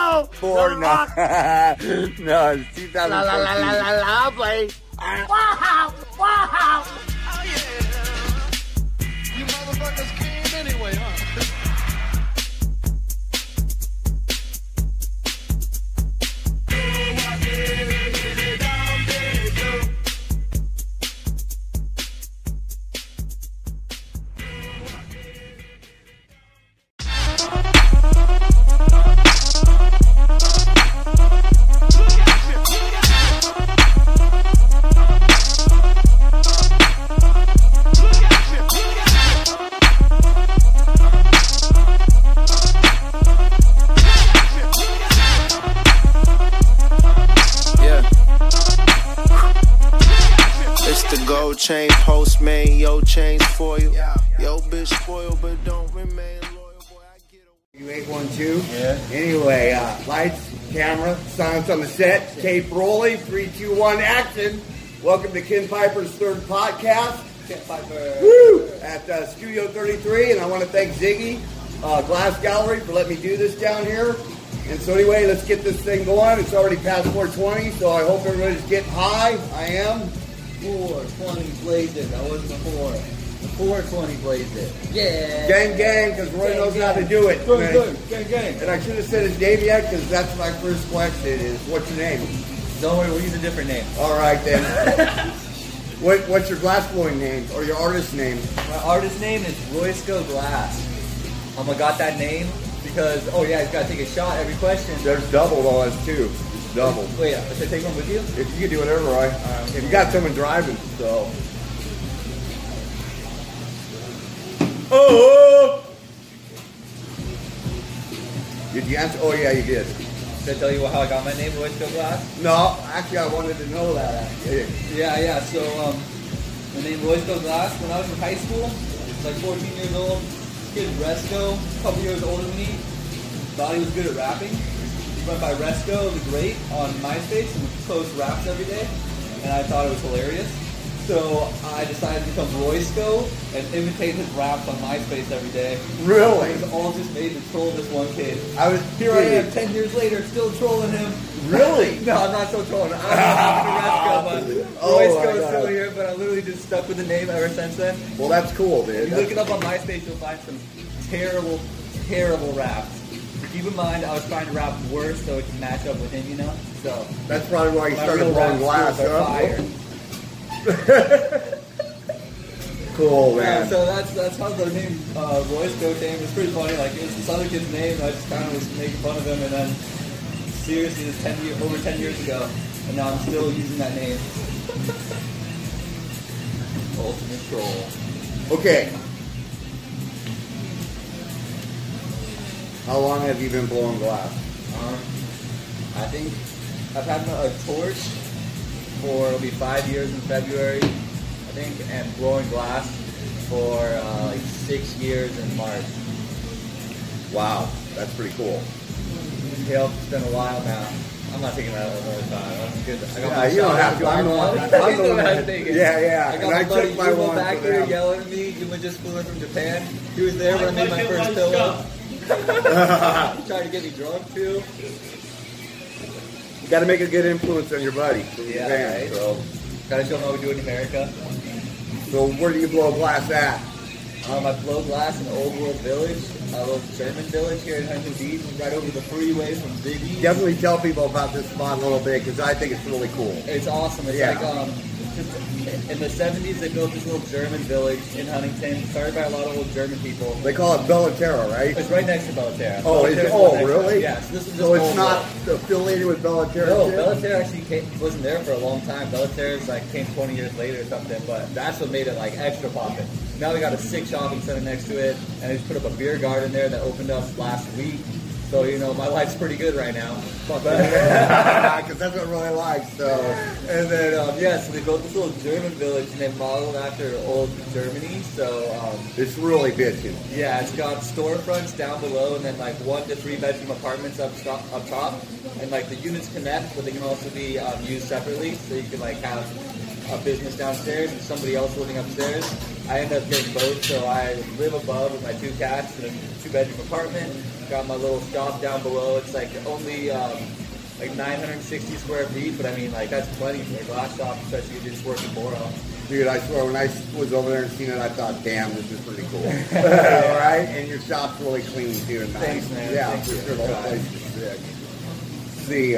4, no. No, it's 2014. La la la la la la, boy. Wow, wow. Oh yeah. You motherfuckers came anyway, huh? Chain postman, yo chains for you. Yo bitch spoiled, but don't remain loyal. Boy, I get You 812? Yeah. Anyway, lights, camera, silence on the set, tape rolling, 3, 2, 1, action. Welcome to Ken Piper's third podcast. Ken Piper. Woo! At Studio 33, and I want to thank Ziggy Glass Gallery for letting me do this down here. And so anyway, let's get this thing going. It's already past 4:20, so I hope everybody's getting high. I am. 420 blazed it. That wasn't a 4. The 420 blazed it. Yeah. Gang, gang, because Roy knows how to do it. Gang, gang. And I should have said his name yet, because that's my first question is, what's your name? Don't worry, we'll use a different name. All right, then. What's your glass blowing name, or your artist name? My artist name is Roysco Glass. I got that name because, oh yeah, he's got to take a shot every question. There's double on us, too. Double. Wait, should I take one with you? If you can do whatever, Roy. If you got someone driving, so. Oh! Did you answer? Oh, yeah, you did. Should I tell you how I got my name, Roysco Glass? No, actually, I wanted to know that. Yeah. So, my name Roysco Glass. When I was in high school, like 14 years old, kid Resco, a couple years older than me, thought he was good at rapping. He went by Resco the Great on MySpace and would post raps every day, and I thought it was hilarious. So I decided to become Roysco and imitate his raps on MySpace every day. Really? It was all just made to troll this one kid. Here I am, 10 years later, still trolling him. Really? No, I'm not still trolling. I'm not Resco, but Roysco is still here, but I literally just stuck with the name ever since then. Well, that's cool, dude. If you look it up on MySpace, you'll find some terrible, terrible raps. Keep in mind, I was trying to rap worse so it can match up with him, you know? So that's probably why you started blowing glass, huh? Cool, man. Yeah, so that's how the name Roysco came. It's pretty funny. Like, it was this other kid's name, and I just kind of was making fun of him, and then seriously, it's over 10 years ago, and now I'm still using that name. Ultimate troll. Okay. How long have you been blowing glass? I think I've had a torch for, it'll be 5 years in February, I think, and blowing glass for like 6 years in March. Wow, that's pretty cool. Yep, it's been a while now. I'm not taking that another time. I'm good. I got my you don't shot. have to. I'm the one. Yeah. I got And my I buddy took my Yuba one back for here them. yelling at me. Yuba just flew in from Japan. He was there when I made my first pillow. He tried to get me drunk too. You got to make a good influence on your buddy. Yeah, Japan, right. So. Gotta show him how we do it in America. So where do you blow glass at? I blow glass in Old World Village, a little German village here in Huntington Beach, right over the freeway from Ziggy. Definitely tell people about this spot a little bit because I think it's really cool. It's awesome. It's like in the 70s they built this little German village in Huntington, started by a lot of old German people. They call it Bellaterra, right? It's right next to Bellaterra. Oh, really? Yeah. So, so it's not affiliated with Bellaterra? No, Bellaterra actually wasn't there for a long time. Bellaterra's came 20 years later or something, but that's what made it extra poppin'. Now we got a sick shopping center next to it, and they just put up a beer garden there that opened up last week. So, my life's pretty good right now. Because that's what I really like. So, and then, so they built this little German village, and they modeled after old Germany. So, it's really bitchin'. Yeah, it's got storefronts down below, and then 1 to 3 bedroom apartments up top. And the units connect, but they can also be used separately. So you can have a business downstairs and somebody else living upstairs. I ended up getting both, so I live above with my 2 cats in a 2-bedroom apartment. Got my little shop down below. It's like only like 960 square feet, but I mean, like, that's plenty for a glass shop, especially if you're just working more on. Dude, I swear, when I was over there and seen it, I thought, damn, this is pretty cool. All right? And your shop's really clean, too, and nice. Thanks, man. Yeah, Thank for you. sure, the whole place is sick. See,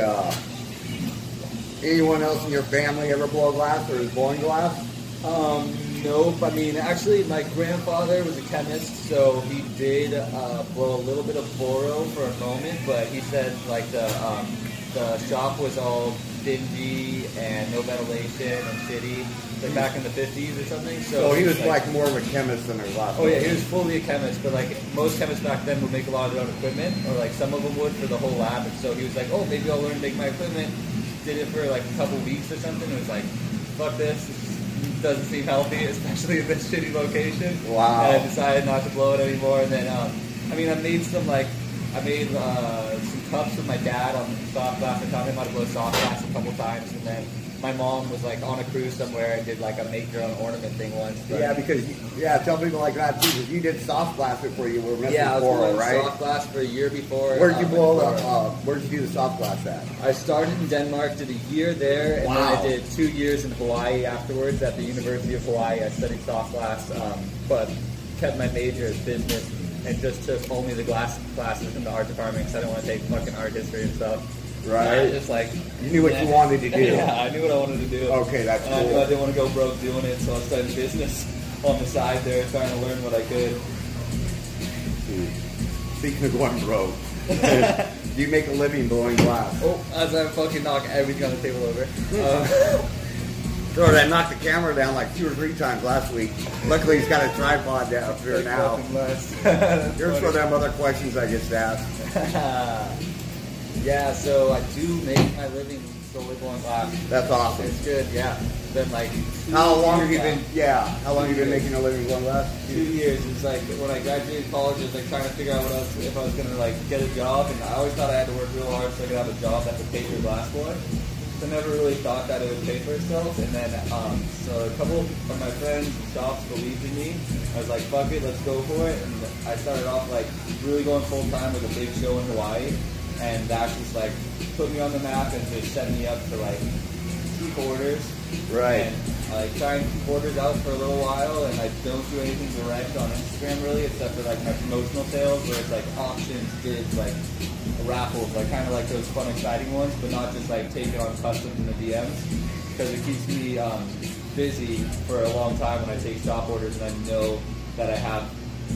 anyone else in your family ever blow glass or is blowing glass? Nope. I mean, actually, my grandfather was a chemist, so he did blow a little bit of boro for a moment, but he said, like, the shop was all dingy and no ventilation and shitty, like back in the 50s or something. So he was like more of a chemist than a glass. Oh yeah, he was fully a chemist, but like most chemists back then would make a lot of their own equipment, or like some of them would for the whole lab. And so he was like, oh, maybe I'll learn to make my equipment. Did it for like a couple weeks or something. And was like, fuck this. It doesn't seem healthy, especially in this shitty location. Wow. And I decided not to blow it anymore. And then, I mean, I made some cups with my dad on soft glass. I taught him how to blow soft glass a couple times, and then my mom was like on a cruise somewhere and did like a make your own ornament thing once. But Yeah, because tell people like that too. Because you did soft glass before you were messing yeah, I with was Boro, blowing right? soft glass for a year before. Where did you blow Boro. where did you do the soft glass at? I started in Denmark, did a year there, and then I did 2 years in Hawaii afterwards at the University of Hawaii. I studied soft glass, but kept my major as business and just took only the glass classes in the art department because I didn't want to take fucking art history and stuff. Right. Just like You knew what you wanted to do. Yeah, I knew what I wanted to do. Okay, that's and I knew cool. I didn't want to go broke doing it, so I started business on the side there, trying to learn what I could. Speaking of going broke, do you make a living blowing glass? Oh, as I fucking knock everything on the table over. Sorry, I knocked the camera down like 2 or 3 times last week. Luckily, he's got a tripod down up here now. Here's for them other questions I just asked. Yeah, so I do make my living solely blowing glass. That's awesome. It's good, yeah. It's been like How long have you been? Yeah, how long have you been making a living blowing glass? 2 years. It's like when I graduated college, I was like trying to figure out what else, if I was gonna like get a job, and I always thought I had to work real hard so I could have a job that could pay for glass for. So I never really thought that it would pay for itself. And then, so a couple of my friends and shops believed in me. I was like, fuck it, let's go for it. And I started off like really going full time with a big show in Hawaii. And that just like put me on the map and just set me up to like keep orders. Right. And I try and keep orders out for a little while, and I don't do anything direct on Instagram really, except for like my promotional sales where it's like auctions, bids, like raffles, like kind of like those fun, exciting ones, but not just like taking on customs in the DMs, because it keeps me busy for a long time when I take shop orders, and I know that I have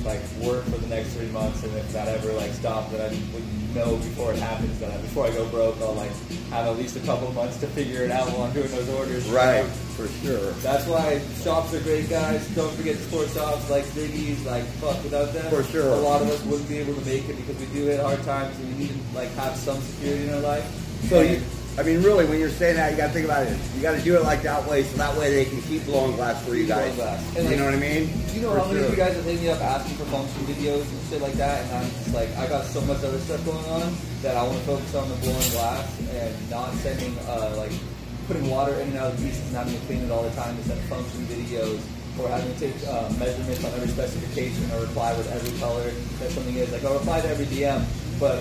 like work for the next 3 months, and if that ever like stopped, that I would know before it happens, that before I go broke, I'll like have at least a couple of months to figure it out while I'm doing those orders. Right, for sure. That's why shops are great, guys. Don't forget to support shops like Ziggy's. Like, fuck, without them, For sure. a lot of us wouldn't be able to make it because we do hit hard times and we need to like have some security in our life. So I mean, really, when you're saying that, you got to think about it. You got to do it like that way, so that way they can keep blowing glass for you guys. And, You know what I mean? Do you know For how many of sure. you guys have hit me up asking for function videos and shit like that? And I'm just like, I got so much other stuff going on that I want to focus on the blowing glass and not sending, like, putting water in and out of the pieces and having to clean it all the time to send function videos, or having to take measurements on every specification or reply with every color that something is. Like, I'll reply to every DM, but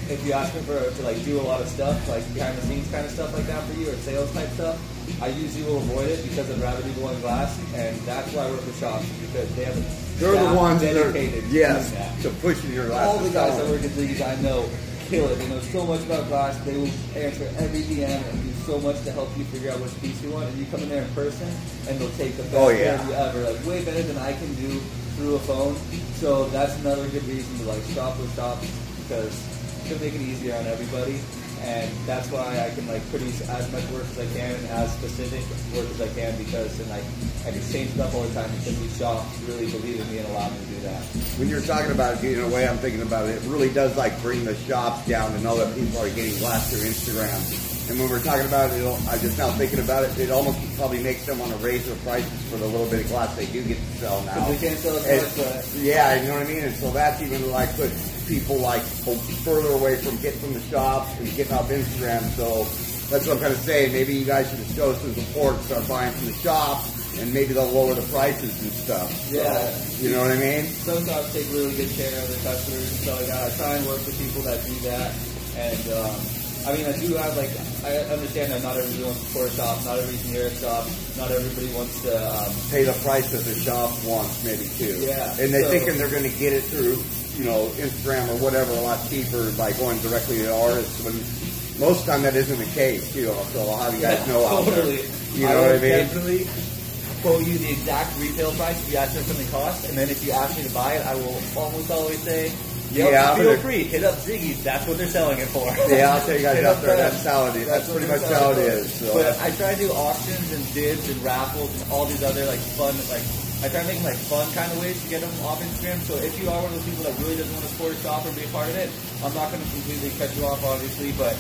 if you ask me to like do a lot of stuff, like behind the scenes kind of stuff like that for you, or sales type stuff, I usually will avoid it because I'd rather be blowing glass, and that's why I work with shops, because they have a They're the staff ones that are, dedicated to yes, doing that. to pushing your glass. All the to guys sell that them. work at Ziggy's I know kill it. They know so much about glass. They will answer every DM and do so much to help you figure out which piece you want. And you come in there in person, and they'll take the best care of you ever, like way better than I can do through a phone. So that's another good reason to like shop with shops, because it's gonna make it easier on everybody. And that's why I can like produce as much work as I can and as specific work as I can, because then like I can change stuff all the time because these shops really believe in me and allow me to do that. When you're talking about it, in a way I'm thinking about it, it really does like bring the shops down to know that people are getting glass through Instagram. And when we're talking about it, I'm just now thinking about it, it almost probably makes them want to raise their prices for the little bit of glass they do get to sell now. Because they can't sell as And- much, but yeah, you know what I mean? And so that's even like puts people like further away from getting from the shops and getting off Instagram. So that's what I'm kind of saying. Maybe you guys should show some support, start buying from the shop, and maybe they'll lower the prices and stuff. Yeah. So, you know what I mean? Some shops take really good care of their customers and stuff like that. I try and work with people that do that. And, I mean, I do have, like, I understand that not everybody wants to support a shop, not everybody's near a shop, not everybody wants to... pay the price that the shop wants, maybe, too. Yeah. And they're thinking they're going to get it through, you know, Instagram or whatever a lot cheaper by going directly to the artist, when most of the time that isn't the case, too. So I'll have you guys know out totally. there. You know what I mean? Definitely quote you the exact retail price if you ask me something costs, and then if you ask me to buy it, I will almost always say, feel free, hit up Ziggy's, that's what they're selling it for. Yeah, I'll tell you guys out there, that's how it is. That's pretty much how it is. So. But I try to do auctions and bids and raffles and all these other like fun, like I try to make like fun kind of ways to get them off Instagram. So if you are one of those people that really doesn't want to support a shop or be a part of it, I'm not going to completely cut you off, obviously, but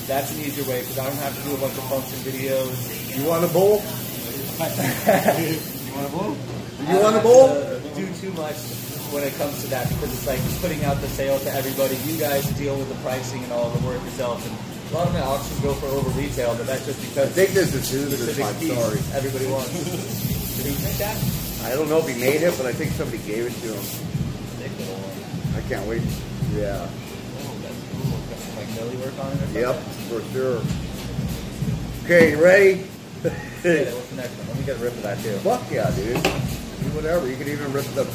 that's an easier way because I don't have to do a bunch of function videos. You want a bowl? You want a bowl? You want a bowl? Do too much when it comes to that because it's like putting out the sale to everybody. You guys deal with the pricing and all the work yourselves. And a lot of my auctions go for over retail, but that's just because I think this is Hooters, I'm sorry. Everybody wants. Did he make that? I don't know if he made it, but I think somebody gave it to him. Thick little one. I can't wait. Yeah. Oh, that's cool. Got some like belly work on it or something? Yep, for sure. Okay, you ready? What's the next one? Let me get a rip of that too. Fuck yeah, dude. Do whatever. You can even rip the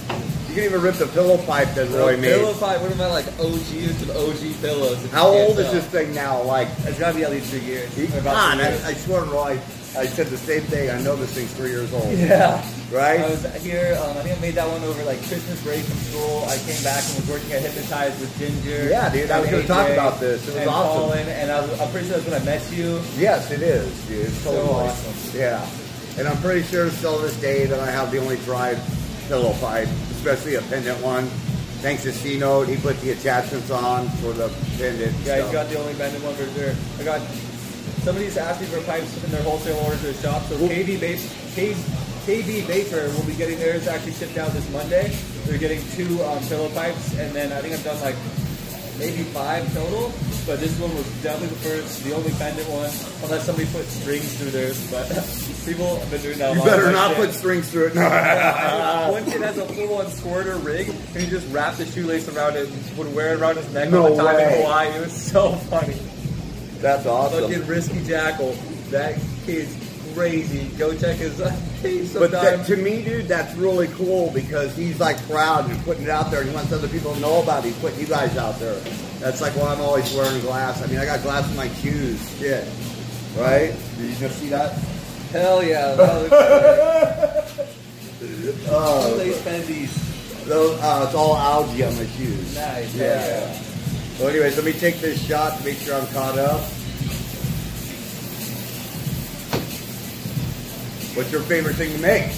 pillow pipe that Roy made. Pillow pipe. What am I like? OG to the OG pillows. How old is this thing now? Like, it's gotta be at least 3 years. God, I swear, Roy. I said the same thing. I know this thing's 3 years old. Yeah. Right? I was here, I think I made that one over like Christmas break from school. I came back and was working at Hypnotized with Ginger. Yeah, dude. I was going to talk about this. It was awesome. Colin, and I'm pretty sure that's when I met you. Yes, it is, dude. It's totally so awesome. Yeah. And I'm pretty sure still to this day that I have the only dried pillow pipe, especially a pendant one. Thanks to C-Note, he put the attachments on for the pendant. Yeah, stuff. he's got the only pendant one for sure. I got somebody's asking for pipes in their wholesale order to the shop. So KB Vapor will be getting theirs actually shipped out this Monday. They're getting 2 pillow pipes, and then I think I've done like maybe 5 total. But this one was definitely the first, the only pendant one, unless somebody put strings through theirs. But people have been doing that a lot. You better not put strings through it. No. One kid has a full-on squirter rig, and he just wrapped the shoelace around it and would wear it around his neck all the time in Hawaii. It was so funny. That's awesome. Fucking Risky Jackal. That kid's crazy. Go check his page sometime. But that, to me, dude, that's really cool because he's like proud and putting it out there and he wants other people to know about it. He's putting you guys out there. That's like why I'm always wearing glass. I mean, I got glass in my shoes. Shit. Right? Did you just see that? Hell yeah. That looks great. Oh. They spend these. Those, it's all algae on my shoes. Nice. Yeah. So anyways, let me take this shot to make sure I'm caught up. What's your favorite thing to make?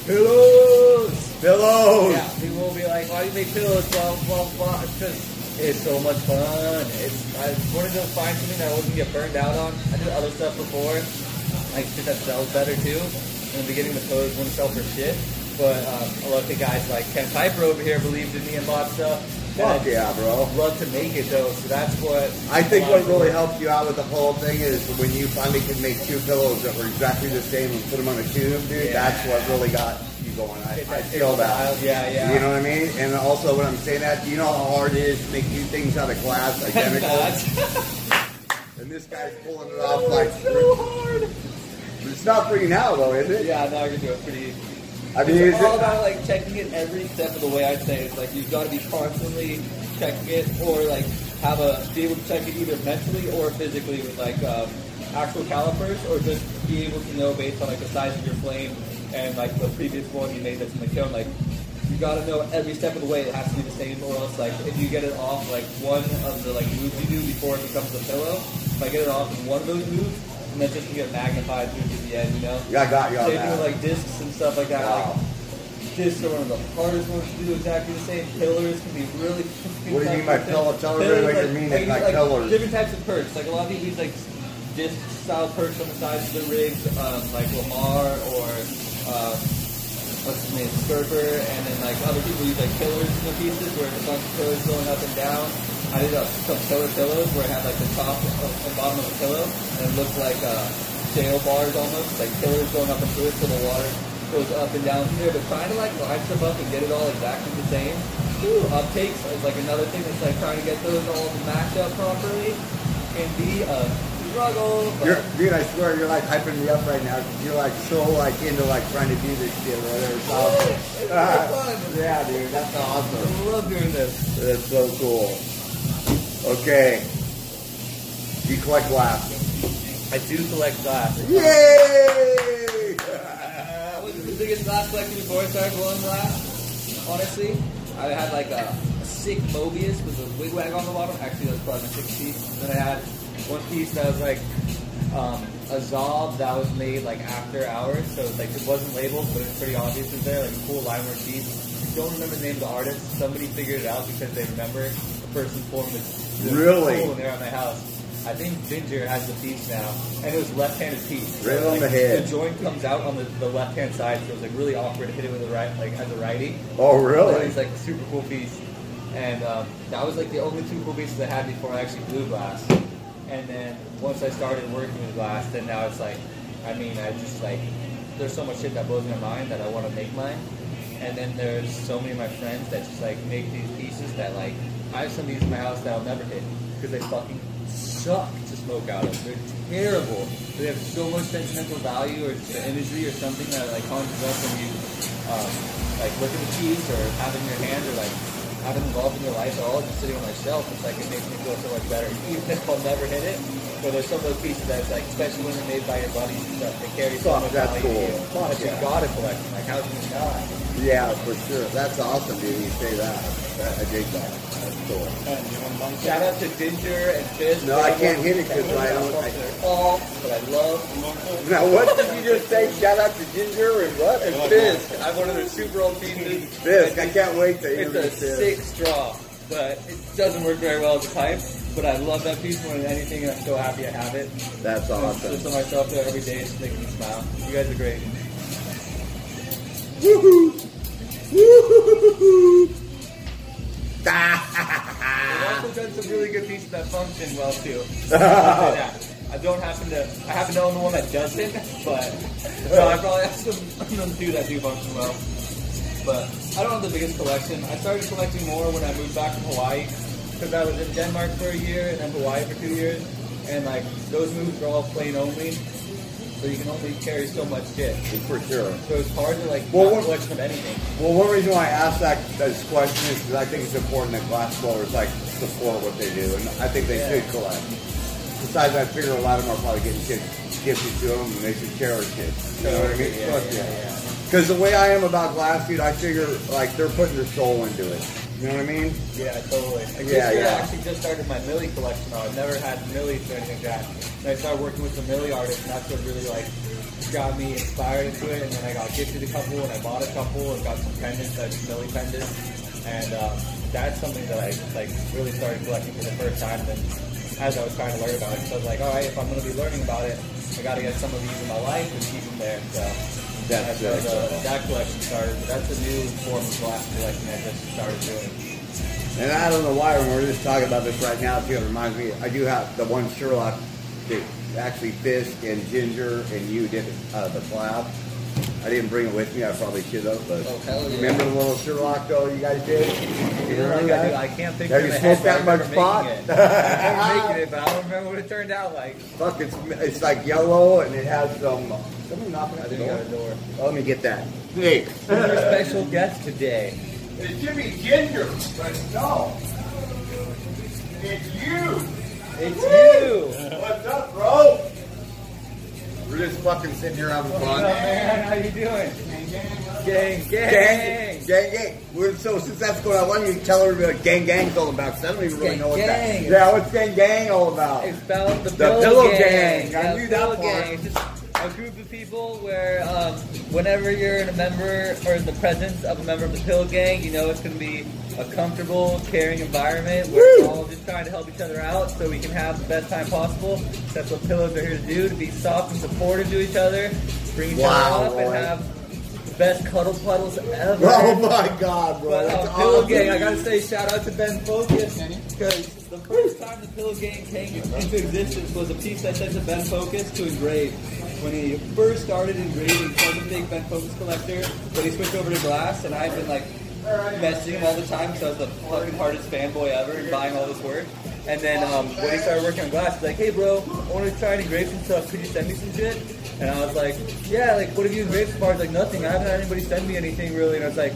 Pillows. Pillows. Yeah, people will be like, why do you make pillows? Blah, blah, blah. It's just, it's so much fun. I wanted to find something that I wasn't get burned out on. I did other stuff before. Like shit that sells better too. In the beginning, the pillows wouldn't sell for shit. But a lot of the guys like Ken Piper over here believed in me and bought stuff. Fuck yeah, bro. Love to make it though, so that's what I think what really helped you out with the whole thing is when you finally could make 2 pillows that were exactly the same and put them on a tube, dude. Yeah. That's what really got you going. I feel that. Yeah. You know what I mean? And also when I'm saying that, do you know how hard it is to make 2 things out of glass identical? And this guy's pulling it off like so hard. It's not for you now though, is it? Yeah, now I can do it pretty easy. I mean, it's all about like checking it every step of the way. I'd say it's like you've got to be constantly checking it, or like be able to check it either mentally or physically with like actual calipers, or just be able to know based on like the size of your flame and like the previous one you made that's in the kiln. Like you got to know every step of the way it has to be the same, or else like if you get it off like one of the like moves you do before it becomes a pillow, if I get it off in one of those moves. And then just to get magnified through to the end, you know? Yeah, I got you on Same that. thing with like discs and stuff like that. Wow. Like, discs are one of the hardest ones to do exactly the same. Pillars can be really... What do you mean by pillar? Tell everybody what you mean by pillars. Different types of perks. Like a lot of people use like disc-style perks on the sides of the rigs, like Lamar or what's his name, Skurper, and then like other people use like pillars in the pieces where it's a bunch of pillars going up and down. I did some pillar pillows where it had like the top and bottom of the pillow, and it looked like sail bars almost, like pillars going up into it so the water goes up and down from there. But trying to like line stuff up and get it all exactly the same. Uptakes is like another thing that's like trying to get those all matched up properly can be a struggle. Dude, I swear you're like hyping me up right now. You're like so like into like trying to do this shit or whatever. It's awesome. Yeah, dude, that's awesome. I love doing this. That's so cool. Okay. Do you collect glass? I do collect glass. Yay! I was the biggest glass collector before I started blowing glass, honestly. I had like a sick Mobius with a wigwag on the bottom. Actually, that's probably my 6th piece. Then I had one piece that was like a Zob that was made like after hours. So it's like it wasn't labeled, but it's pretty obvious it's there. Like a cool lime work piece. I don't remember the name of the artist. Somebody figured it out because they remember the person formed this. Really? Cool when they're at my house. I think Ginger has the piece now, and it was left-handed piece. Right so, on the head. The joint comes out on the left-hand side, so it was like really awkward to hit it with the right, like as a righty. Oh, really? It was like a super cool piece, and that was like the only 2 cool pieces I had before I actually blew glass. And then once I started working with glass, then now it's like, I mean, I just like, there's so much shit that blows my mind that I want to make mine. And then there's so many of my friends that just like make these pieces that like, I have some of these in my house that I'll never hit because they fucking suck to smoke out of. They're terrible. They have so much sentimental value or just the imagery or something that like conjures up when you like look at the piece or have it in your hand or like have it involved in your life at all, just sitting on my shelf. It's like it makes me feel so much better, even if I'll never hit it. But there's some of those pieces that's like, especially when they're made by your buddies and stuff, they carry so much that's value. cool. To you. But you gotta collect them. Like, how can you not? Yeah, for sure. That's awesome, dude. You say that. I dig that. That's cool. Shout out to Ginger and Fizz. No, I can't hit it because I don't. All, but I love. Now, what did you just say? Shout out to Ginger and what? And Fizz. I have one of their super old pieces. Fizz. I can't wait to It's interview a Fizz. sick straw, but it doesn't work very well as a pipe. But I love that piece more than anything, and I'm so happy I have it. That's awesome. Just on myself there every day, it's making me smile. You guys are great. Woohoo! Woohoo! I've also done some really good pieces that function well too. I happen to own the one that doesn't, but no, I probably have some two that do function well. But I don't have the biggest collection. I started collecting more when I moved back from Hawaii, because I was in Denmark for a year and then Hawaii for 2 years, and like those moves are all plane only, so you can only carry so much shit. For sure. So it's hard to like Well, not collection of anything. Well, one reason why I asked this question is because I think it's important that glass blowers like support what they do, and I think they should collect. Besides, I figure a lot of them are probably getting shit gifted to them, and they should cherish it. You know what I mean? Yeah. Because the way I am about glass, dude, I figure like they're putting their soul into it. You know what I mean? Yeah, totally. I actually just started my Millie collection. I've never had Millies or anything like that. And I started working with some Millie artists, and that's what really like got me inspired into it. And then I got gifted a couple, and I bought a couple, and got some pendants, like Millie pendants. And that's something that I like really started collecting for the first time. And as I was trying to learn about it, so I was like, all right, if I'm going to be learning about it, I got to get some of these in my life and keep them there. So that's that collection started. But that's a new form of glass collecting I just started doing. And I don't know why when we're just talking about this right now, too, it reminds me, I do have the one Sherlock that actually Fisk and Ginger and you did the collab. I didn't bring it with me, I probably should have, but remember the little Sherlock though you guys did? You remember that? I can't think Have of you the smoked head, that much pot? I remember making it, but I don't remember what it turned out like. Fuck, it's like yellow and it has some. Someone knocking at the door. Got a door. Oh, let me get that. Hey, Who's your special guest today? it's Jimmy Ginger, but no, it's you. It's you. What's up, bro? We're just fucking sitting here having What's fun. up, man? How you doing? Gang. So since that's going on, why don't you tell everybody what gang all about? Because I don't even really know what that. Gang. Yeah, what's gang all about? It's about the Pillow Gang. Gang. I knew that Pillow part. Gang. It's just a group of people where whenever you're in a member or in the presence of a member of the Pillow Gang, you know it's going to be a comfortable, caring environment where we're all just trying to help each other out so we can have the best time possible. That's what pillows are here to do, to be soft and supportive to each other, bring each other up, and have best cuddle puddles ever. Oh my God, bro. But That's Pillow awesome. Gang, I gotta say shout out to Ben Focus, because the first time the Pillow Gang came into existence was a piece I sent to Ben Focus to engrave. When he first started engraving, he was a big Ben Focus collector, but he switched over to glass, and I've been like messaging him all the time because I was the fucking hardest fanboy ever and buying all this work. And then when he started working on glass, he's like, hey bro, I want to try and engrave some stuff, could you send me some shit? And I was like, yeah, like what have you engraved so far? He's like, nothing, I haven't had anybody send me anything really. And I was like,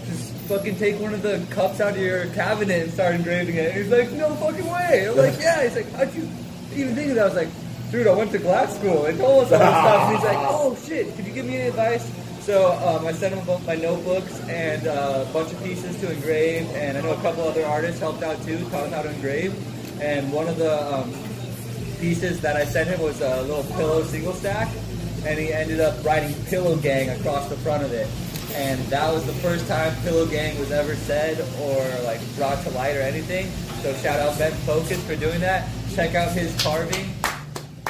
just fucking take one of the cups out of your cabinet and start engraving it. And he's like, no fucking way. I'm like, yeah. He's like, how'd you even think of that? I was like, dude, I went to glass school. They told us all this stuff. And he's like, oh shit, could you give me any advice? So I sent him both my notebooks and a bunch of pieces to engrave, and I know a couple other artists helped out too, taught him how to engrave. And one of the pieces that I sent him was a little pillow single stack, and he ended up writing Pillow Gang across the front of it. And that was the first time Pillow Gang was ever said or like brought to light or anything. So shout out Ben Focus for doing that. Check out his carving.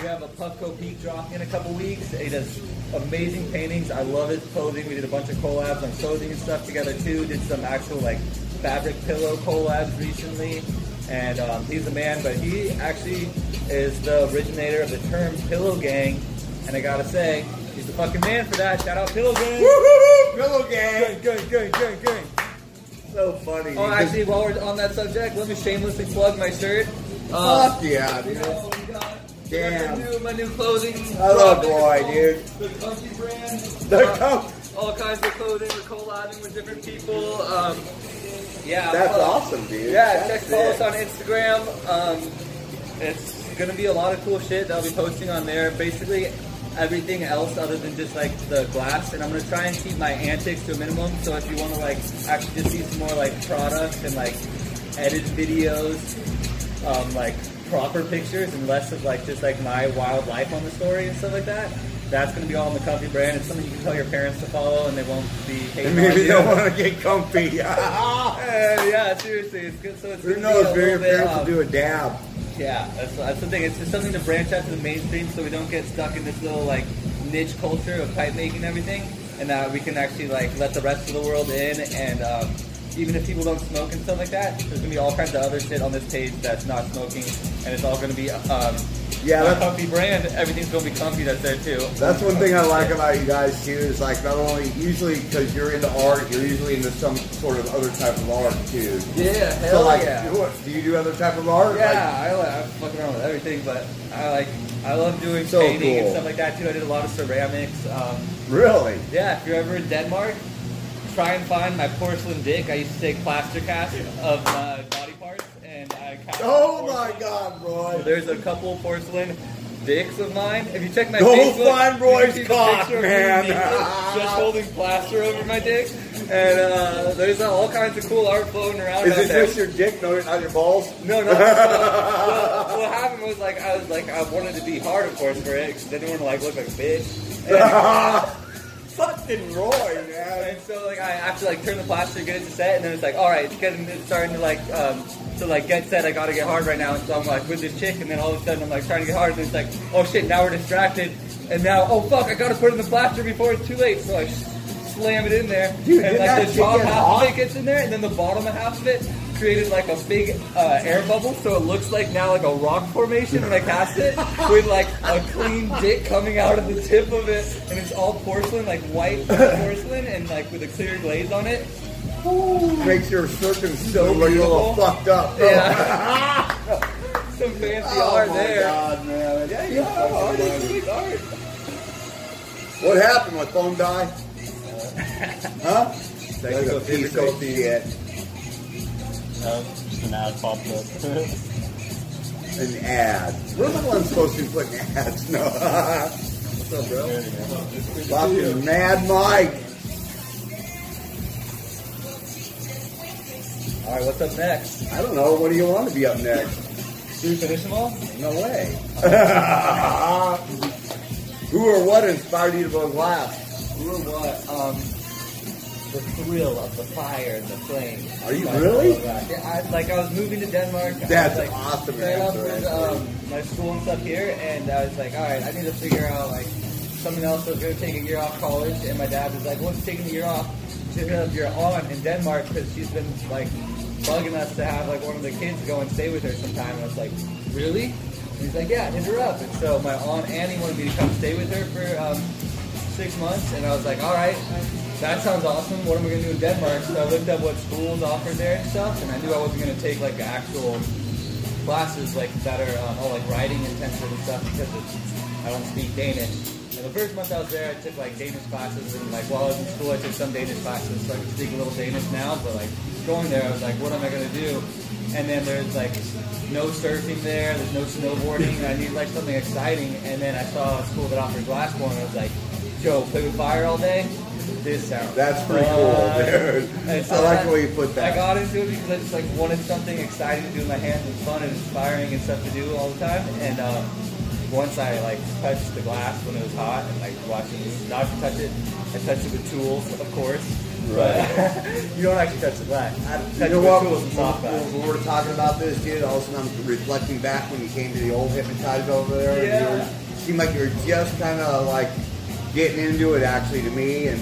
We have a Puffco Peak dropping in a couple weeks. He does amazing paintings. I love his clothing. We did a bunch of collabs on clothing and stuff together too. Did some actual like fabric pillow collabs recently. And he's the man, but he actually is the originator of the term Pillow Gang. And I gotta say, he's the fucking man for that. Shout out Pillow Gang. Woohoo! Pillow Gang. Gang. So funny. Oh, actually, while we're on that subject, let me shamelessly plug my shirt. Fuck yeah, dude. Damn. My new clothing. I love boy, dude. The Comfy brand. The all kinds of clothing. We're collabing with different people. Yeah. That's awesome, dude. Yeah, That's follow us sick. on Instagram. It's gonna be a lot of cool shit that I'll be posting on there. Basically, everything else other than just like the glass, and I'm gonna try and keep my antics to a minimum. So if you want to like actually just see some more like products and like edited videos, like proper pictures and less of like just like my wild life on the story and stuff like that. That's going to be all in the Comfy brand. It's something you can tell your parents to follow and they won't be hating And maybe on you. they'll want to get comfy. Yeah, seriously, it's good. So it's Who gonna knows? be a Maybe your little bit, parents will do a dab. Yeah, that's the thing. It's just something to branch out to the mainstream, so we don't get stuck in this little like niche culture of pipe making and everything, and that we can actually like let the rest of the world in. And even if people don't smoke and stuff like that, there's gonna be all kinds of other shit on this page that's not smoking, and it's all gonna be Yeah, a that's, comfy brand. Everything's gonna be comfy that's there too. that's one thing I like about you guys too. Is like not only usually because you're into art, you're usually into some sort of other type of art too. Yeah, So hell like, yeah. do you do other type of art? Yeah, I'm fucking around with everything, but I love doing So painting and cool. stuff like that too. I did a lot of ceramics. Like, really? Yeah, if you're ever in Denmark, try and find my porcelain dick. I used to take plaster cast of my body parts, and I cast Oh porcelain. my God, bro! There's a couple porcelain dicks of mine. If you check my Go Facebook, find you can Roy's see the cock, picture of me man. naked, just holding plaster over my dick. And there's all kinds of cool art floating around. Is out it there. just your dick, not your balls? No, no. What happened was I wanted to be hard, of course, for it because I didn't want to like look like a bitch. And, Fucking Roy, man. and so like I have to like turn the plaster, get it to set, and then it's like, all right, it's starting to get set. I gotta get hard right now. And so I'm like with this chick, and then all of a sudden I'm like trying to get hard, and then it's like, oh shit, now we're distracted, and now oh fuck, I gotta put it in the plaster before it's too late. So I slam it in there, Dude, and didn't like that the shit top get half hot? of it gets in there, and then the bottom half of it created like a big air bubble, so it looks like now like a rock formation when I cast it, with like a clean dick coming out of the tip of it, and it's all porcelain, like white porcelain, and like with a clear glaze on it. Makes your circumstance So look a little beautiful. fucked up. Yeah. Some fancy Oh art my there. God, man. Yeah, you know, art Art is- is art. What happened? My phone died? Huh? Technical That's a piece of difficulties. shit. Just an ad popped up. An ad. We're the ones supposed to be putting ads. No. What's up, bro? Fucking Mad Mike. All right, what's up next? I don't know. What do you want to be up next? Should we finish them all? No way. Who or what inspired you to go glass? Who or what? The thrill of the fire and the flame. Are you really? Yeah, I was moving to Denmark. That's I was, awesome, fed man. up with my school and stuff here, and I was like, all right, I need to figure out like something else. I was going to take a year off college, and my dad was like, "What's taking the year off?" She hit up your aunt in Denmark because she's been like bugging us to have like one of the kids go and stay with her sometime. And I was like, "Really?" And he's like, "Yeah, hit her up." And so my aunt Annie wanted me to come stay with her for 6 months, and I was like, "All right, that sounds awesome. What am I going to do in Denmark?" So I looked up what schools offered there and stuff, and I knew I wasn't going to take like actual classes like that are all like writing intensive and stuff because I don't speak Danish. And the first month I was there, I took like Danish classes, and like while I was in school, I took some Danish classes, so I could speak a little Danish now. But like going there, I was like, what am I gonna do? And then there's like no surfing there, there's no snowboarding, and I need like something exciting. And then I saw a school that offered glass blowing, and I was like, Joe, play with fire all day? This sounds That's pretty cool, dude. So I like the way you put that. I got into it because I just like wanted something exciting to do with my hands and fun and inspiring and stuff to do all the time. And once I like touched the glass when it was hot and like watching not to touch it, I touched it with tools, of course. Right. But you don't actually touch the glass. I touch You know it what? with tools and soft glass. When we're talking about this, dude, all of a sudden I'm reflecting back when you came to the old Hypnotize over there. Yeah. It seemed like you were just kind of like getting into it, actually, to me, and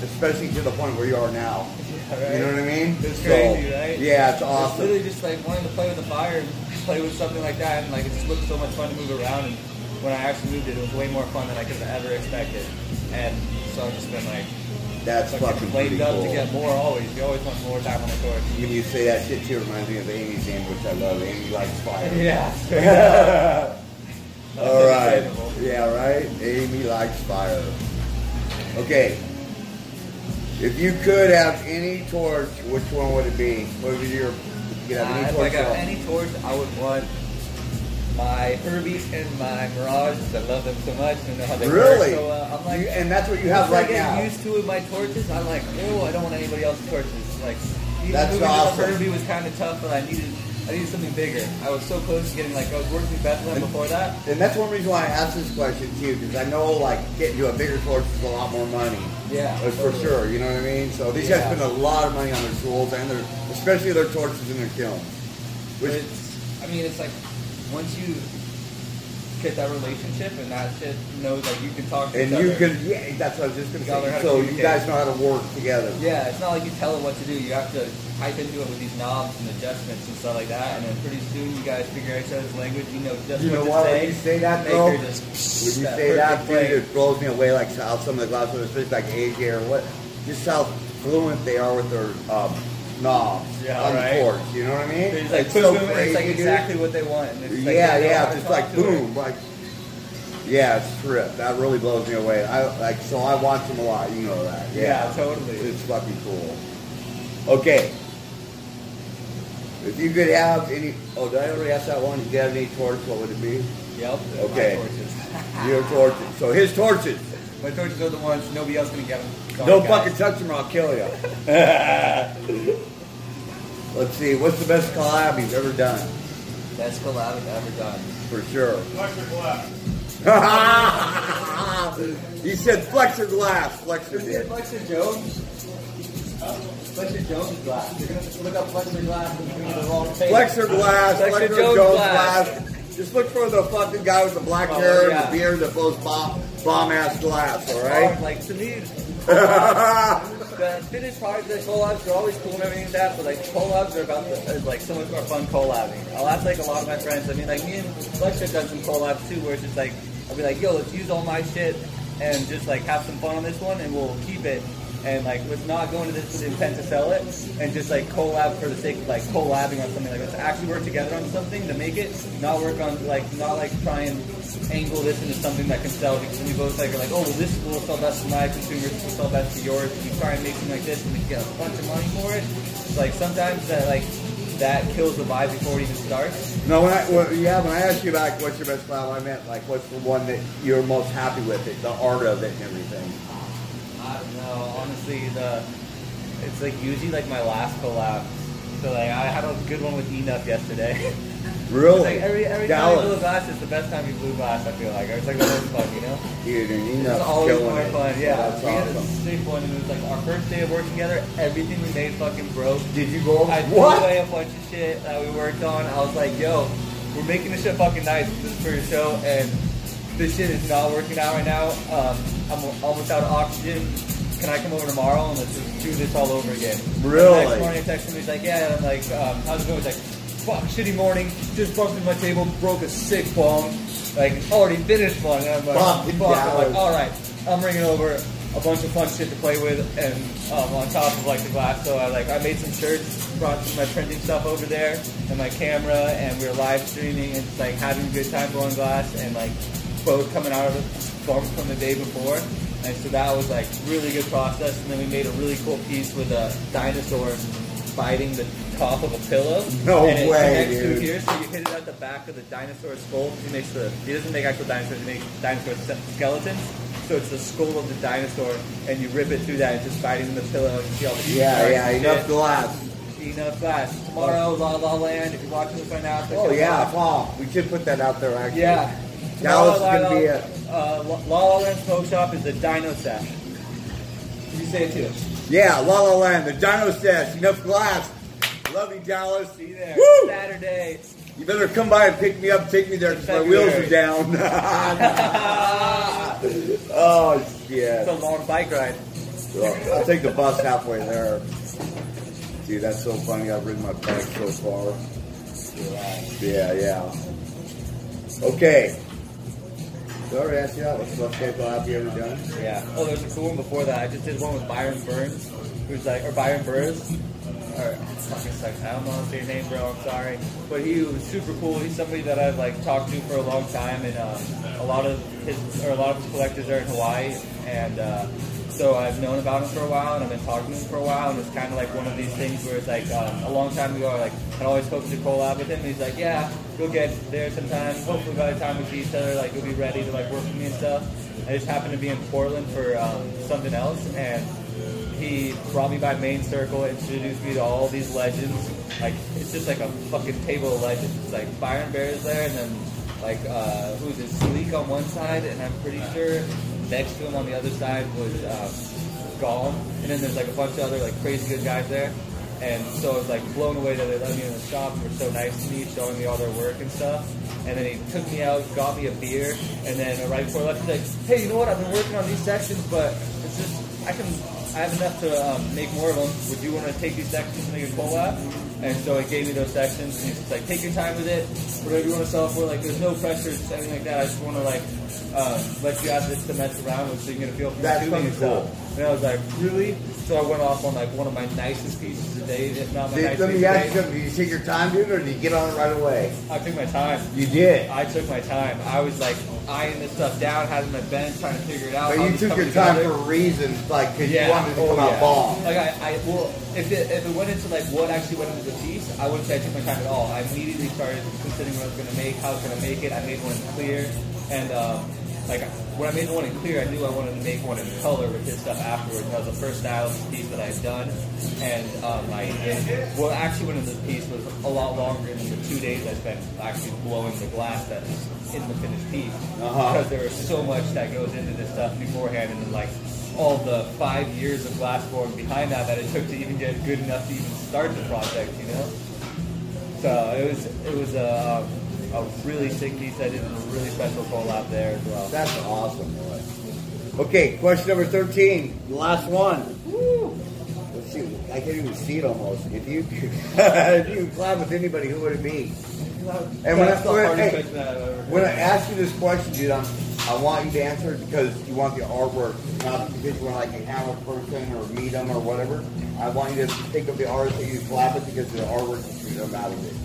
especially to the point where you are now. Yeah, right? You know what I mean? It's crazy, right? Yeah, it's It's awesome. literally just like wanting to play with the fire and play with something like that, and like it just looked so much fun to move around. And when I actually moved it, it was way more fun than I could have ever expected. And so I've just been like, That's fucking pretty flamed up cool. to get more always. You always want more time on the course. When you say that shit too, it reminds me of Amy's name, which I love. Amy likes fire. Yeah. All right. understandable. Yeah, right? Amy likes fire. Okay. If you could have any torch, which one would it be? What would be your... You could have any If I torch. got at all. any torch, I would want my Herbie and my Mirage. I love them so much. I know how they Really? work. So I'm like, And that's what you have once I right get now. used to with my torches, I'm like, oh, I don't want anybody else's torches. Like, even That's moving to awesome. the Herbie was kind of tough, but I needed something bigger. I was so close to getting like I was working with Bethlehem before that. And that's one reason why I asked this question too, because I know like getting to a bigger torch is a lot more money. Yeah, For sure, you know what I mean? So these guys spend a lot of money on their tools and their, especially their torches in their kilns. But Which, it's like once you get that relationship and that shit knows like you can talk to and each you other. can, yeah, that's what I was just going to Gotta learn how say. to So you communicate. guys know how to work together. Yeah, it's not like you tell it what to do. You have to type into it with these knobs and adjustments and stuff like that, and then pretty soon you guys figure out each other's language. You know just You know what what? to When you say that, make bro, her just when you that say that, perfect dude, play. it blows me away. Like how some of the glass players, especially like AJ or what, just how fluent they are with their knobs Yeah, on right. the torch. You know what I mean? They just like It's push so them, and it's like crazy, dude. exactly what they want. And it's like, Yeah, they know how yeah, to just talk like to her. boom, like yeah, it's trip. That really blows me away. So I watch them a lot. You know that. Yeah, totally. It's fucking cool. Okay. If you could have any, did I already ask that one? If you could have any torch, what would it be? Yep. Okay. My torches. Your torches. So his torches. My torches are the ones nobody else can get them. Sorry, Don't guys. fucking touch them or I'll kill you. Let's see. What's the best collab you've ever done? Best collab I've ever done. For sure. He said Flexor Glass. Flexor Is it did. Flexor Jones? Flexor Jones glass. You're gonna look up Flexor glass and you're gonna get the wrong page. Flexor Glass. Flexor Flexor Jones Jones Glass. Glass. Just look for the fucking guy with the black Oh, hair yeah. and the beard that blows bomb ass glass, alright? Like to me, the finished product, the collabs are always cool and everything like that, but like collabs are about is like so much more fun collabing. I'll ask like a lot of my friends. I mean, like me and Flex have done some collabs too, where it's just like I'll be like, yo, let's use all my shit and just like have some fun on this one, and we'll keep it. And like, let's not go into this with the intent to sell it, and just like collab for the sake of like collabing on something. Like, let's actually work together on something to make it, not work on not try and angle this into something that can sell, because we both like are like, oh, well, this will sell best to my consumers, this will sell best to yours. And we try and make something like this, and we get a bunch of money for it. It's like sometimes that kills the vibe before it even starts. No, when I asked you about what's your best collab, I meant like what's the one that you're most happy with, it, the art of it and everything. I don't know. Honestly, it's like usually like my last collab. So like I had a good one with Enough yesterday. Really? It's like every time you Dallas. blew glass, it's the best time you blew glass. I feel like it's like the most fun, you know. Dude, and It's Enough always killing more it. fun. Yeah, That's we had a awesome. sick one, and it was like our first day of working together. Everything we made fucking broke. Did you go? I threw What? away a bunch of shit that we worked on. I was like, yo, we're making this shit fucking nice. This is for your show, and this shit is not working out right now. I'm almost out of oxygen. Can I come over tomorrow and let's just do this all over again? Really? The next morning I text him, he's like, yeah. And I'm like, how's it going? He's like, fuck, shitty morning. Just bumped into my table, broke a sick bong. Like, already finished one. And I'm like, fuck. I'm like, all right. I'm bringing over a bunch of fun shit to play with, and on top of like the glass. So I made some shirts, brought some of my printing stuff over there, and my camera, and we were live streaming and just like having a good time blowing glass, and like both coming out of the bump from the day before. And so that was like really good process. And then we made a really cool piece with a dinosaur biting the top of a pillow. No and it way, connects dude. to here, so you hit it at the back of the dinosaur skull. He doesn't make actual dinosaurs, he makes dinosaur skeletons. So it's the skull of the dinosaur, and you rip it through that, and just biting the pillow, and you see all the enough glass. Enough glass. Tomorrow, La La Land, if you're watching this right now. Oh yeah, Paul. We should put that out there actually. Yeah. Dallas is gonna be a La La Land Smoke Shop is the Dino Sesh. You say it too. yeah, La La Land, the Dino Sesh, enough glass. Love you, Dallas. See you there. Woo! Saturday. You better come by and pick me up, take me there because my wheels are down. Oh shit! It's a long bike ride. Well, I'll take the bus halfway there. Dude, that's so funny. I've ridden my bike so far. Yeah. Okay. So I already asked you that. What's the best baseball have you ever done? Yeah. Oh, there's a cool one before that. I just did one with Byron Burns, who's like, or Byron Burrs. Or fucking sucks. I don't know his name, bro. I'm sorry, but he was super cool. He's somebody that I've like talked to for a long time, and a lot of his collectors are in Hawaii, and so I've known about him for a while, and I've been talking to him for a while, and it's kind of like one of these things where it's like a long time ago, I'd always hoped to collab with him. And he's like, yeah, you'll get there sometime. Hopefully by the time we see each other, like you'll be ready to like work with me and stuff. I just happened to be in Portland for something else, and he brought me by Main Circle, introduced me to all these legends. Like, it's just like a fucking table of legends. It's like Byron Bear's there, and then like, who's it, Sleek on one side, and I'm pretty sure next to him on the other side was Gollum. And then there's like a bunch of other like crazy good guys there. And so I was like blown away that they let me in the shop and were so nice to me, showing me all their work and stuff. And then he took me out, got me a beer, and then right before I left, he's like, hey, you know what, I've been working on these sections, but it's just, I have enough to make more of them. Would you want to take these sections and make a collab? And so he gave me those sections, and he's just like, take your time with it, whatever you want to sell for. Like, there's no pressure, just anything like that. I just want to like let you have this to mess around with, so you get a feel for the tubing and stuff. And I was like, really? So I went off on like one of my nicest pieces a day, if not my nicest Let me piece ask a you day. something. Did you take your time, dude, or did you get on it right away? I took my time. You did. I took my time. I was like eyeing this stuff down, had it in my bench, trying to figure it out. But how you this took coming your time together. for reasons, like, because Yeah. you wanted to come out bomb. Like well, if it went into like what actually went into the piece, I wouldn't say I took my time at all. I immediately started considering what I was going to make, how I was going to make it. I made one in clear, and like when I made the one in clear, I knew I wanted to make one in color with his stuff afterwards. That was the first stylist piece that I had done, and what actually went into this piece was a lot longer than the 2 days I spent actually blowing the glass that's in the finished piece, because there was so much that goes into this stuff beforehand, and then like all the 5 years of glass blowing behind that it took to even get good enough to even start the project, you know. So it was a really sick piece. I did a really special collab there as well. That's awesome. Okay, question number 13, the last one. Woo. Let's see. I can't even see it almost. If you could collab with anybody, who would it be? And when I ask you this question, dude, I want you to answer it because you want the artwork, not because you want like a hammer person or meet them or whatever. I want you to think of the artist that you collab with because the artwork is come out of it.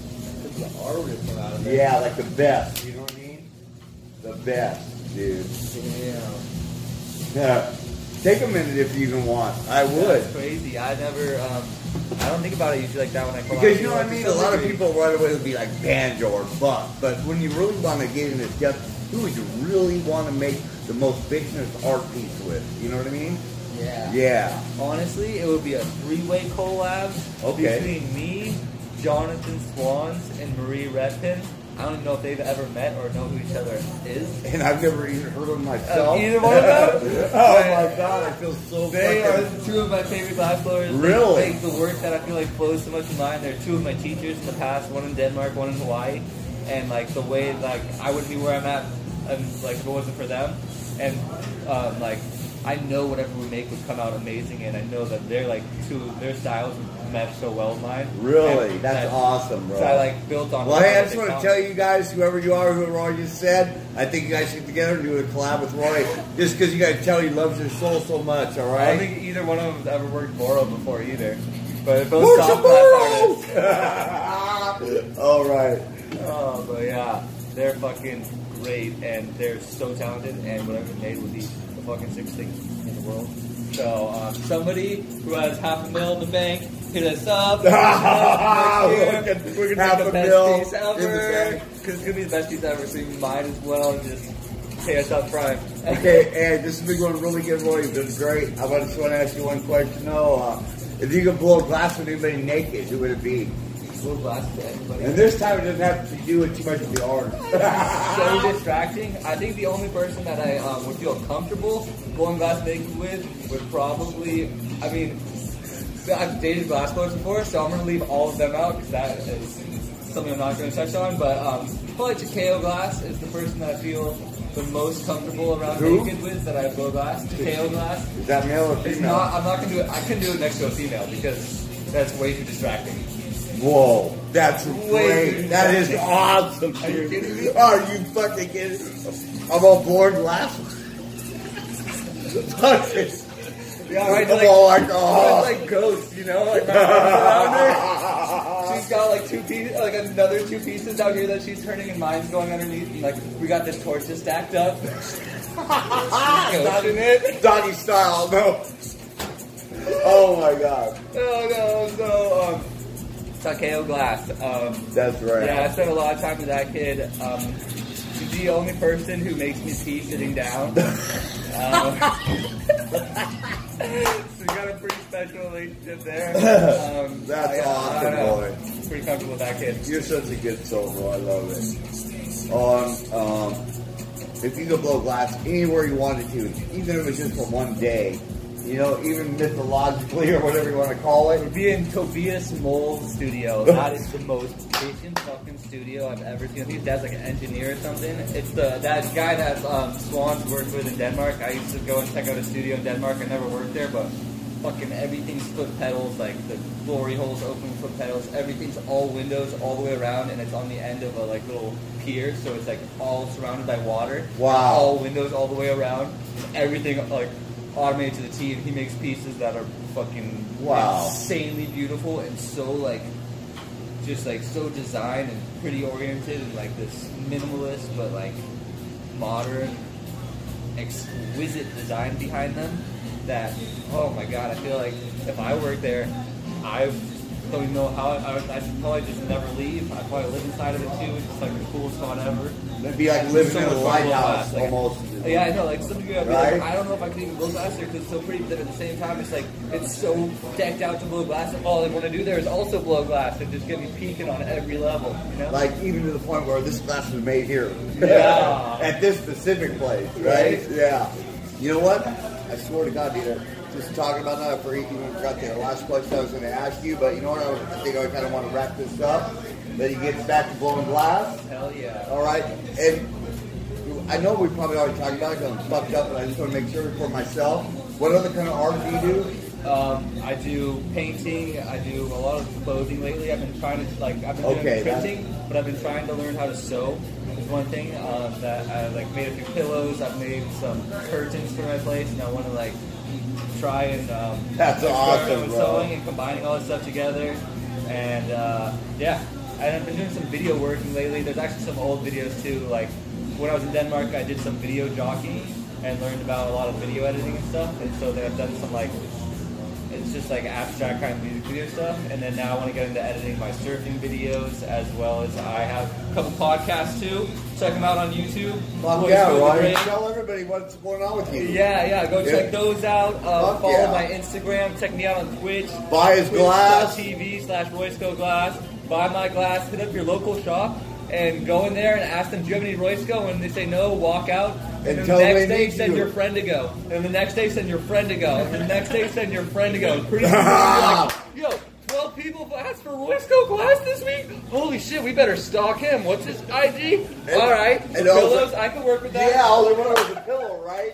The artwork come out of it. Yeah, like the best. You know what I mean? The best, dude. Yeah. Take a minute if you even want. I would. That's crazy. I never. I don't think about it usually like that when I collab. Because you know what I mean? A lot of people right away would be like banjo or buck. But when you really want to get into depth, who would you really want to make the most fictitious art piece with? You know what I mean? Yeah. Yeah. Honestly, it would be a three-way collab between me, Jonathan Swans, and Marie Redpin. I don't even know if they've ever met or know who each other is. And I've never even heard of them myself. Either one of them? Oh my god, I feel so They fucking... are two of my favorite glass blowers. Really? They make the work that I feel like flows so much in mine. They're two of my teachers in the past, one in Denmark, one in Hawaii. And like the way like I wouldn't be where I'm at and like if it wasn't for them, and like I know whatever we make would come out amazing, and I know that they're like their styles would mesh so well with mine. Really? And That's awesome, bro. So I like built on. Well, hey, I just want to tell you guys, whoever you are, who Roy just said, I think you guys should get together and do a collab with Roy, just because you guys tell he loves your soul so much. All right. I don't think either one of them has ever worked Moro before either, but both soft glass artists. All right. Oh, but yeah, they're fucking great, and they're so talented, and whatever they made would be the fucking sickest thing in the world. So, somebody who has $500,000 in the bank, hit us up. We're gonna make the best piece ever, because it's gonna be the best piece ever. So you might as well just pay us up front. Okay, and this has been going really good, Roy. You've been great. I just want to ask you one question. No, if you could blow a glass with anybody naked, who would it be? Blow glass to anybody. And this time it doesn't have to do with too much of the art. So distracting. I think the only person that I would feel comfortable blowing glass naked with would probably, I mean, I've dated glass blowers before, so I'm going to leave all of them out because that is something I'm not going to touch on. But probably Takeo Glass is the person that I feel the most comfortable around naked with that I blow glass. Takeo Glass. Is that male or female? It's not. I'm not going to do it. I couldn't do it next to a female because that's way too distracting. Whoa, that's great. That is awesome, dude. Are you kidding me? Are you fucking kidding me? I'm on board glass. Yeah, right. Like, like ghosts, you know, like my arms around her. She's got like two pieces, like another two pieces out here that she's turning, and mine's going underneath. And like we got this torch just stacked up. Doggy it, doggy style. No. Oh my god. No. So Takeo Glass. That's right. Yeah, I spent a lot of time with that kid. He's the only person who makes me pee sitting down. So we got a pretty special relationship there. That's awesome, boy. Pretty comfortable with that kid. You're such a good soul, bro. I love it. If you could blow glass anywhere you wanted to, even if it was just for one day, you know, even mythologically or whatever you want to call it. We'd be in Tobias Mole's studio. That is the most efficient fucking studio I've ever seen. I think his dad's like an engineer or something. It's that guy that Swans worked with in Denmark. I used to go and check out a studio in Denmark. I never worked there, but fucking everything's foot pedals, like the glory holes open foot pedals. Everything's all windows all the way around, and it's on the end of a like little pier, so it's like all surrounded by water. Wow. All windows all the way around. Everything like automated to the T, and he makes pieces that are fucking insanely beautiful and so like just like so designed and pretty oriented and like this minimalist but like modern exquisite design behind them that, oh my god, I feel like if I worked there, I don't even know how I'd probably just never leave. I'd probably live inside of it too. It's just like the coolest spot ever. It'd be like living in a lighthouse like, almost. Yeah, I know. Like some people, I'd be right? like, I don't know if I could even blow glass there because it's so pretty. But at the same time, it's like it's so decked out to blow glass. And all I want to do there is also blow glass and just get me peeking on every level. You know, like even to the point where this glass was made here. Yeah. At this specific place, right? Yeah. You know what? I swear to God, dude. Just talking about that, I even forgot the last question I was going to ask you, but you know what? I think I kind of want to wrap this up. Then he gets back to blowing glass. Hell yeah. All right. And I know we probably already talked about it because I'm fucked up, but I just want to make sure for myself. What other kind of art do you do? I do painting. I do a lot of clothing lately. I've been trying to I've been doing printing, but I've been trying to learn how to sew. Is one thing that I like made a few pillows. I've made some curtains for my place, and I want to like try and that's awesome, bro. Sewing and combining all this stuff together, and yeah, I've been doing some video working lately. There's actually some old videos too. Like when I was in Denmark, I did some video jockeying and learned about a lot of video editing and stuff. And so then I've done some like it's just like abstract kind of music video stuff. And then now I want to get into editing my surfing videos as well as I have a couple podcasts too. Check them out on YouTube. Fuck yeah, Ryan. Tell everybody what's going on with you. Yeah. Go check those out. Follow my Instagram. Check me out on Twitch. Buy his glass. Twitch.tv/Roysco Glass. Buy my glass. Hit up your local shop and go in there and ask them, do you have any Roysco? And they say no, walk out. And the next day, send your friend to go. And the next day, send your friend to go. And the next day, send your friend to go. Pretty soon, you're like, yo, 12 people. people asked for Roysco Glass this week? Holy shit, we better stalk him. What's his IG? Alright, pillows, I can work with that. Yeah, all they wanted was a pillow, right?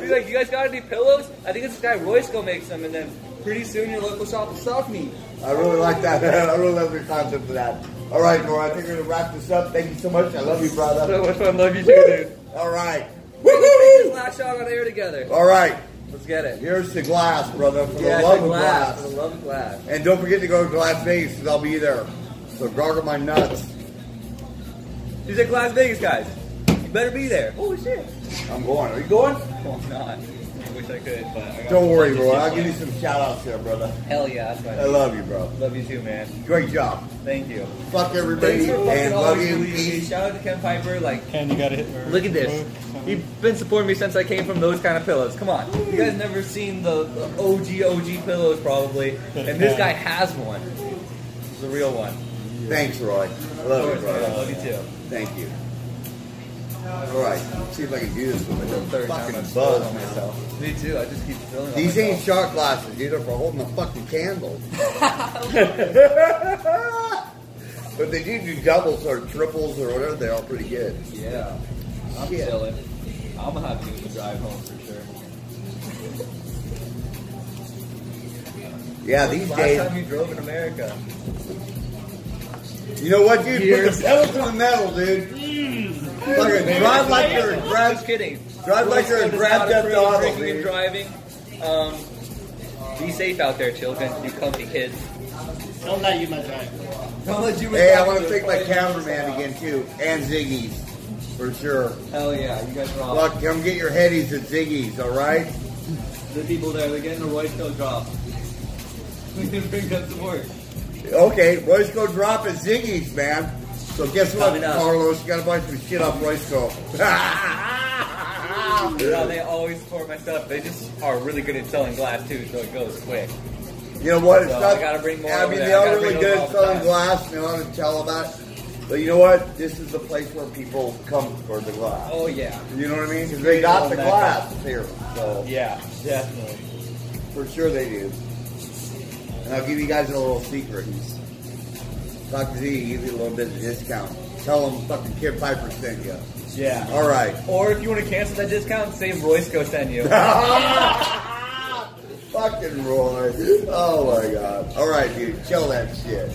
He's like, you guys got any pillows? I think it's this guy Roysco makes them, and then pretty soon your local shop will stock me. I really like that. I really love your concept for that. All right, Nora, I think we're going to wrap this up. Thank you so much. I love you, brother. So much fun. Love you too, dude. All right. Let's take this last shot on air together. All right. Let's get it. Here's the glass, brother. For Yeah, the love the of glass. glass. For the love of glass. And don't forget to go to Glass Vegas because I'll be there. So gargle my nuts. He's at Las Vegas, guys. You better be there. Holy shit. I'm going. Are you going? Well, I'm not. I wish I could, but I got Don't worry, bro. I'll give you some shout outs there, brother. Hell yeah, that's right. I love you, bro. Love you too, man. Great job. Thank you. Fuck everybody Thanks for fucking and love always you. believing me. Peace. Shout out to Ken Piper. Like, Ken, you gotta hit. look at this. He's been supporting me since I came from those kind of pillows. Come on. You guys never seen the OG pillows probably. And this guy has one. It's the real one. Thanks, Roy. I love you, I brother. love you too. Thank you. All right. Let's see if I can do this with The my third time fucking I've stolen buzz, on man. myself. Me too. I just keep filling it. These ain't shot glasses. These are for holding a fucking candle. But they do doubles or triples or whatever. They're all pretty good. Yeah. I'm Shit. chilling. I'm gonna have to do the drive home for sure. Yeah, these Last days. time you drove in America. You know what, dude? Years. Put the pedal to the metal, dude. Fucking drive like you're in Just Grand. kidding. Drive like you're in Roysco Grand does not Theft approve Auto, drinking and dude. driving. Be safe out there, children. You comfy kids. Don't let you my drive. Don't let you. Hey, I want to thank my cameraman again too, and Ziggy's for sure. Hell yeah, you guys are awesome. Look, come get your headies at Ziggy's, all right? The people there, they're getting a Roysco drop. We can bring them to work. Okay, Roysco drop at Ziggy's, man. So guess what, Coming up. Carlos? You got to buy some shit off Roysco. Yeah, they always support my stuff. They just are really good at selling glass too, so it goes quick. You know what? It's So not, I gotta bring more I over mean, there. they I are gotta really bring good those at all the selling time. glass. They know how to tell about it. But you know what? This is the place where people come for the glass. Oh yeah. You know what I mean? Because they got the glass here. So Yeah, definitely. for sure they do. And I'll give you guys a little secret. Talk to Z, give you a little bit of discount. Tell them fucking Kid Piper sent you. Yeah. All right. Or if you want to cancel that discount, say Roysco send you. Fucking Roy. Oh my God. All right, dude. Chill that shit.